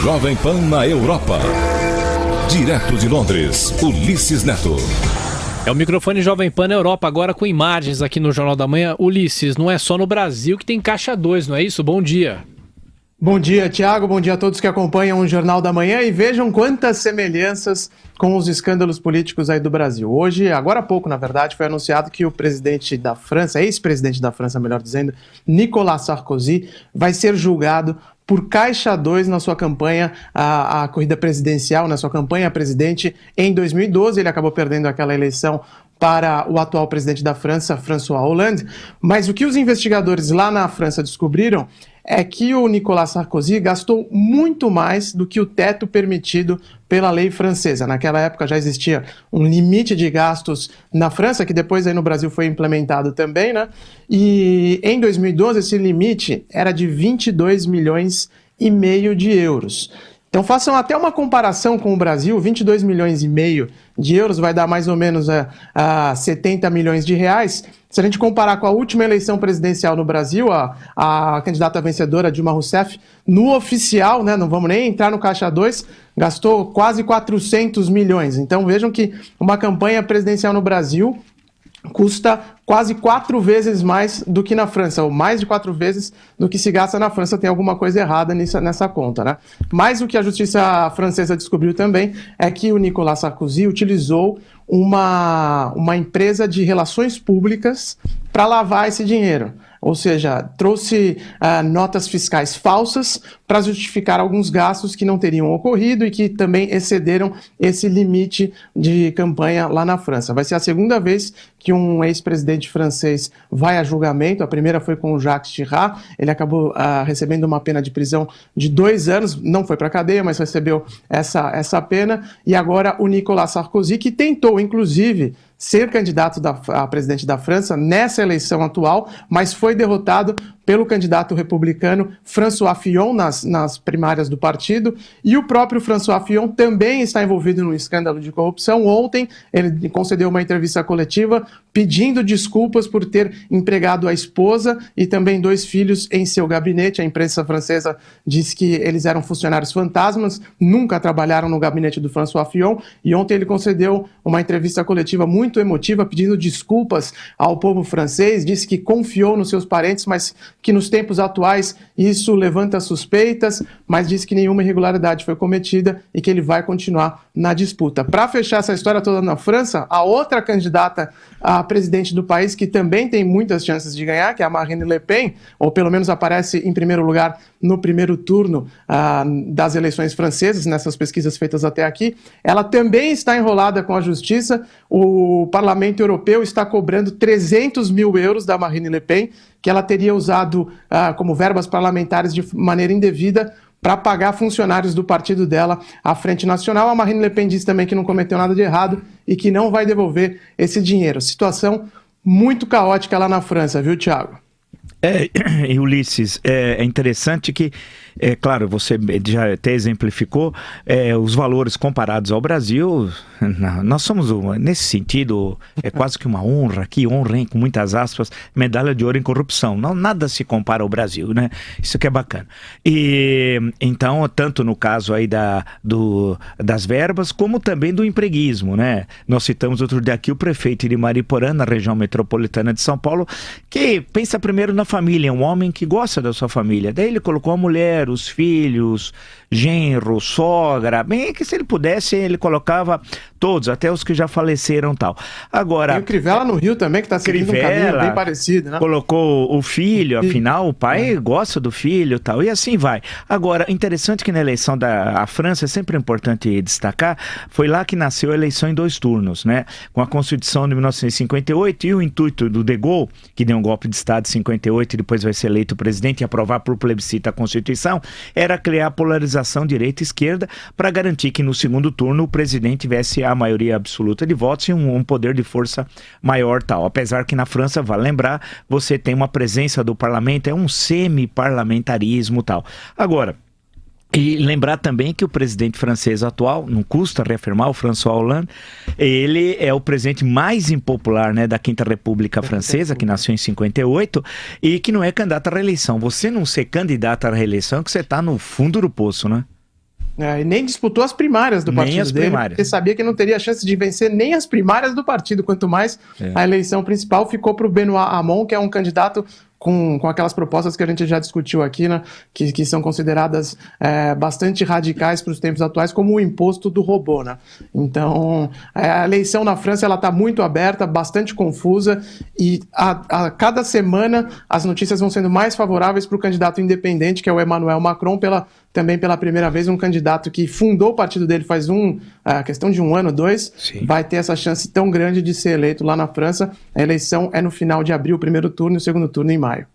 Jovem Pan na Europa. Direto de Londres, Ulisses Neto. É o microfone Jovem Pan na Europa, agora com imagens aqui no Jornal da Manhã. Ulisses, não é só no Brasil que tem Caixa 2, não é isso? Bom dia. Bom dia, Tiago. Bom dia a todos que acompanham o Jornal da Manhã e vejam quantas semelhanças com os escândalos políticos aí do Brasil. Hoje, agora há pouco, na verdade, foi anunciado que o presidente da França, ex-presidente da França, melhor dizendo, Nicolas Sarkozy, vai ser julgado por Caixa 2 na sua campanha, a corrida presidencial, na sua campanha a presidente em 2012. Ele acabou perdendo aquela eleição para o atual presidente da França, François Hollande. Mas o que os investigadores lá na França descobriram é que o Nicolas Sarkozy gastou muito mais do que o teto permitido pela lei francesa. Naquela época já existia um limite de gastos na França, que depois aí no Brasil foi implementado também, né? E em 2012 esse limite era de 22 milhões e meio de euros. Então façam até uma comparação com o Brasil, 22 milhões e meio de euros vai dar mais ou menos a 70 milhões de reais. Se a gente comparar com a última eleição presidencial no Brasil, a candidata vencedora Dilma Rousseff, no oficial, né, não vamos nem entrar no Caixa 2, gastou quase 400 milhões. Então vejam que uma campanha presidencial no Brasil custa quase 4 vezes mais do que na França, ou mais de 4 vezes do que se gasta na França. Tem alguma coisa errada nessa conta, né? Mas o que a justiça francesa descobriu também é que o Nicolas Sarkozy utilizou uma empresa de relações públicas para lavar esse dinheiro. Ou seja, trouxe notas fiscais falsas para justificar alguns gastos que não teriam ocorrido e que também excederam esse limite de campanha lá na França. Vai ser a segunda vez que um ex-presidente francês vai a julgamento. A primeira foi com o Jacques Chirac. Ele acabou recebendo uma pena de prisão de 2 anos. Não foi para a cadeia, mas recebeu essa pena. E agora o Nicolas Sarkozy, que tentou, inclusive, ser candidato a presidente da França nessa eleição atual, mas foi derrotado pelo candidato republicano François Fillon nas primárias do partido, e o próprio François Fillon também está envolvido num escândalo de corrupção. Ontem ele concedeu uma entrevista coletiva pedindo desculpas por ter empregado a esposa e também 2 filhos em seu gabinete. A imprensa francesa diz que eles eram funcionários fantasmas, nunca trabalharam no gabinete do François Fillon, e ontem ele concedeu uma entrevista coletiva muito emotiva pedindo desculpas ao povo francês, disse que confiou nos seus parentes, mas que nos tempos atuais isso levanta suspeitas, mas diz que nenhuma irregularidade foi cometida e que ele vai continuar na disputa. Para fechar essa história toda na França, a outra candidata a presidente do país, que também tem muitas chances de ganhar, que é a Marine Le Pen, ou pelo menos aparece em primeiro lugar no primeiro turno das eleições francesas, nessas pesquisas feitas até aqui, ela também está enrolada com a justiça. O Parlamento Europeu está cobrando 300 mil euros da Marine Le Pen, que ela teria usado como verbas parlamentares de maneira indevida para pagar funcionários do partido dela à Frente Nacional. A Marine Le Pen disse também que não cometeu nada de errado e que não vai devolver esse dinheiro. Situação muito caótica lá na França, viu, Thiago? Ulisses, é interessante que, claro, você já até exemplificou os valores comparados ao Brasil. Nós somos, nesse sentido, quase que uma honra, que honra, hein, com muitas aspas, medalha de ouro em corrupção. Não, nada se compara ao Brasil, né? Isso que é bacana. E então, tanto no caso aí das verbas, como também do empreguismo, né? Nós citamos outro dia aqui o prefeito de Mariporã, na região metropolitana de São Paulo, que pensa primeiro na família, um homem que gosta da sua família. Daí ele colocou a mulher, os filhos, genro, sogra, bem que se ele pudesse, ele colocava todos, até os que já faleceram e tal. Agora, tem o Crivella no Rio também, que está seguindo um caminho bem parecido, né? Colocou o filho, afinal, o pai gosta do filho e tal, e assim vai. Agora, interessante que na eleição da França, é sempre importante destacar, foi lá que nasceu a eleição em 2 turnos, né? Com a Constituição de 1958 e o intuito do De Gaulle, que deu um golpe de Estado em 58 e depois vai ser eleito presidente e aprovar por plebiscito a Constituição, era criar a polarização direita-esquerda para garantir que no segundo turno o presidente tivesse a maioria absoluta de votos e um poder de força maior tal. Apesar que na França, vale lembrar, você tem uma presença do parlamento, é um semi-parlamentarismo tal. Agora, e lembrar também que o presidente francês atual, não custa reafirmar, o François Hollande, ele é o presidente mais impopular, né, da Quinta República Francesa, que nasceu em 58, e que não é candidato à reeleição. Você não ser candidato à reeleição é que você está no fundo do poço, né? E nem disputou as primárias do partido dele, porque sabia que não teria chance de vencer nem as primárias do partido, quanto mais a eleição principal. Ficou para o Benoît Hamon, que é um candidato com aquelas propostas que a gente já discutiu aqui, né, que são consideradas bastante radicais para os tempos atuais, como o imposto do robô, né? Então, a eleição na França está muito aberta, bastante confusa, e a cada semana as notícias vão sendo mais favoráveis para o candidato independente, que é o Emmanuel Macron, também pela primeira vez, um candidato que fundou o partido dele faz questão de 1 ano, 2, vai ter essa chance tão grande de ser eleito lá na França. A eleição é no final de abril, o primeiro turno e o segundo turno em maio.